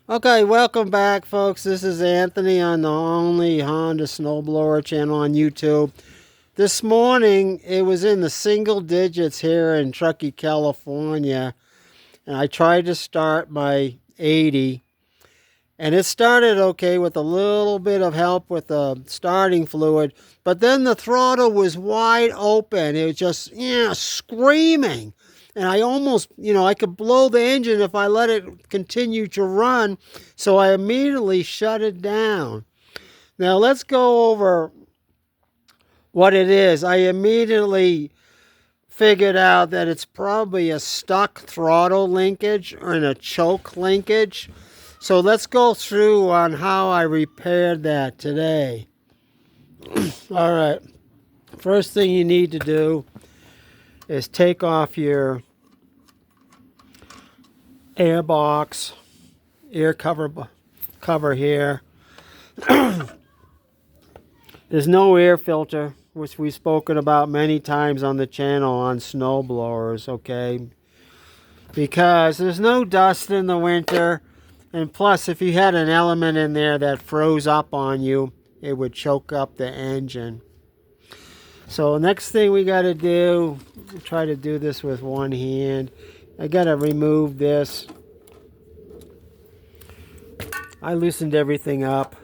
Okay, welcome back, folks. This is Anthony on the only Honda Snowblower channel on YouTube. This morning, it was in the single digits here in Truckee, California, and I tried to start my 80, and it started okay with a little bit of help with the starting fluid, but then the throttle was wide open. It was just, screaming. And I almost, I could blow the engine if I let it continue to run. So I immediately shut it down. Now let's go over what it is. I immediately figured out that it's probably a stuck throttle linkage or a choke linkage. So let's go through on how I repaired that today. All right. First thing you need to do is take off your air box, air cover here. There's no air filter, which we've spoken about many times on the channel on snow blowers, okay? Because there's no dust in the winter, and plus if you had an element in there that froze up on you, it would choke up the engine. So next thing we got to do, try to do this with one hand. I got to remove this. I loosened everything up,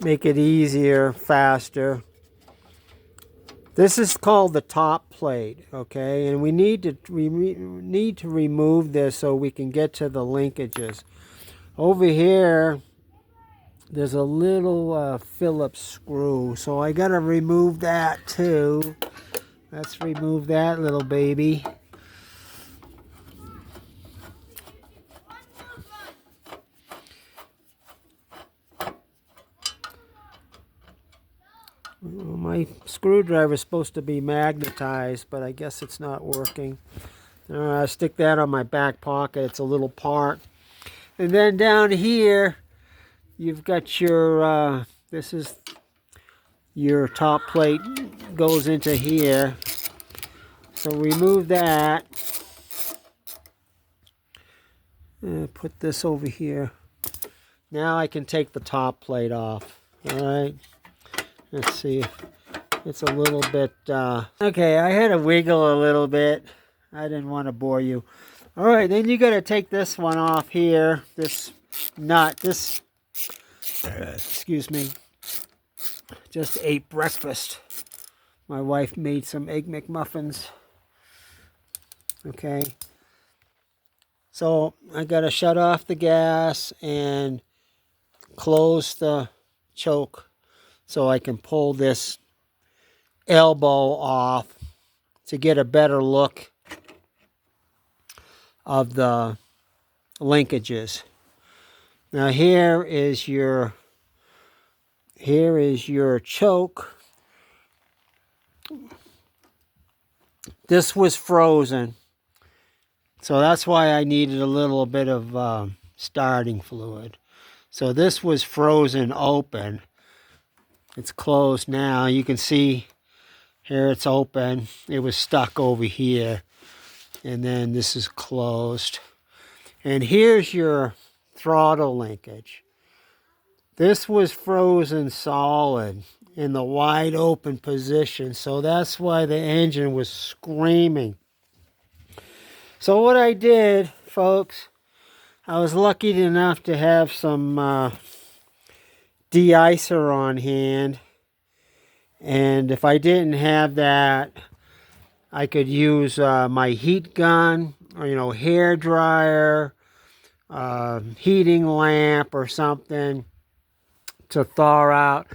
make it easier, faster. This is called the top plate, okay? And we need to remove this so we can get to the linkages. Over here, there's a little Phillips screw, so I got to remove that too. Let's remove that little baby. Well, my screwdriver is supposed to be magnetized, but I guess it's not working. I stick that on my back pocket. It's a little part. And then down here, you've got your, this is your top plate goes into here. So remove that. And put this over here. Now I can take the top plate off. All right. Let's see. It's a little bit, okay, I had to wiggle a little bit. I didn't want to bore you. All right, then you got to take this one off here. This nut, this, excuse me, just ate breakfast. My wife made some Egg McMuffins. Okay. So I got to shut off the gas and close the choke so I can pull this elbow off to get a better look of the linkages. Now here is your choke. This was frozen, so that's why I needed a little bit of starting fluid. So this was frozen open. It's closed now. You can see here it's open. It was stuck over here. And then this is closed. And here's your throttle linkage. This was frozen solid in the wide open position. So that's why the engine was screaming. So what I did, folks, I was lucky enough to have some de-icer on hand, and if I didn't have that, I could use my heat gun or hair dryer, heating lamp or something to thaw out.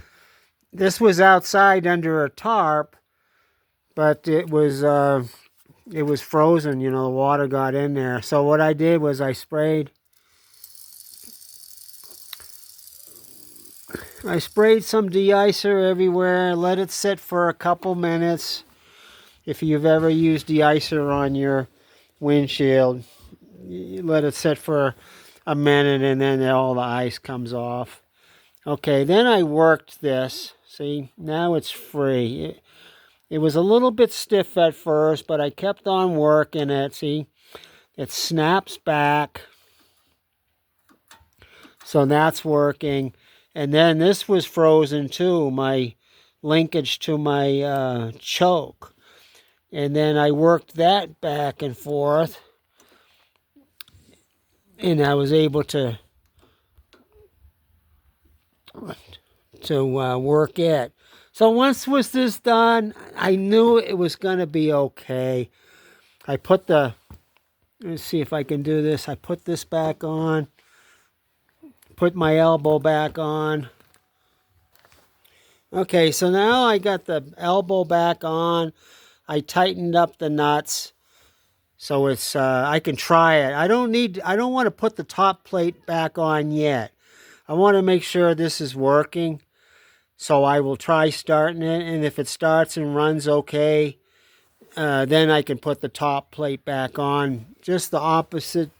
This was outside under a tarp, but it was frozen. The water got in there. So what I did was I sprayed some de-icer everywhere, let it sit for a couple minutes. If you've ever used de-icer on your windshield, you let it sit for a minute and then all the ice comes off. Okay, then I worked this. See, now it's free. It was a little bit stiff at first, but I kept on working it. See, it snaps back. So that's working. And then this was frozen too, my linkage to my choke. And then I worked that back and forth, and I was able to work it. So once was this done, I knew it was going to be okay. I put the, let's see if I can do this. I put this back on, put my elbow back on. Okay, so now I got the elbow back on. I tightened up the nuts so it's I can try it. I don't want to put the top plate back on yet. I want to make sure this is working. So I will try starting it, and if it starts and runs okay, then I can put the top plate back on. Just the opposite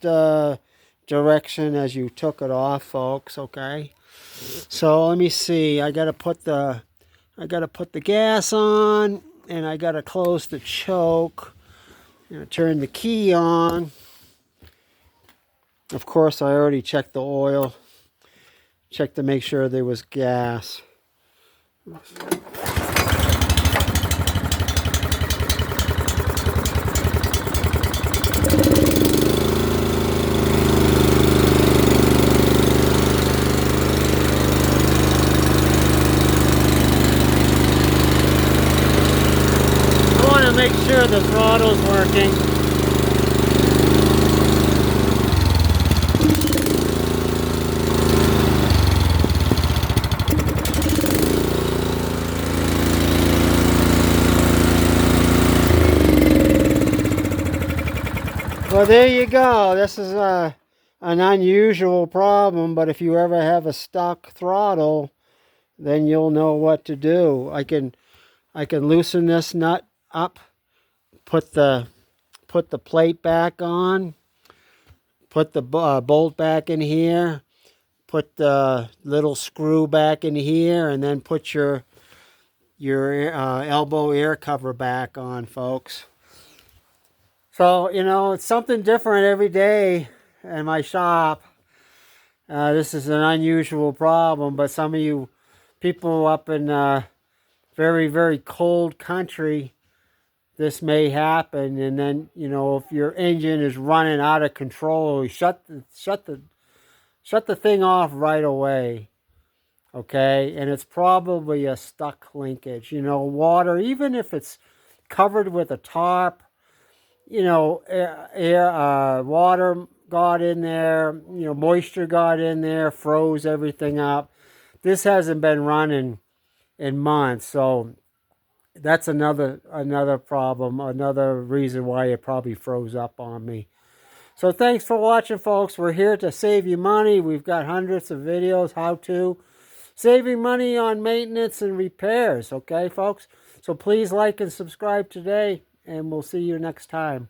direction as you took it off, folks, okay? So let me see. I gotta put the gas on, and I gotta close the choke. I'm gonna turn the key on. Of course, I already checked the oil. Checked to make sure there was gas. I want to make sure the throttle's working. Well, there you go. This is an unusual problem, but if you ever have a stuck throttle, then you'll know what to do. I can loosen this nut up, put the plate back on, put the bolt back in here, put the little screw back in here, and then put your elbow air cover back on, folks. So, you know, it's something different every day in my shop. This is an unusual problem, but some of you people up in very, very cold country, this may happen. And then, you know, if your engine is running out of control, shut the thing off right away. Okay, and it's probably a stuck linkage. You know, water, even if it's covered with a tarp, you know, water got in there, you know, moisture got in there, froze everything up. This hasn't been running in months, so that's another problem, another reason why it probably froze up on me. So thanks for watching, folks. We're here to save you money. We've got hundreds of videos, how to saving money on maintenance and repairs, okay, folks? So please like and subscribe today, and we'll see you next time.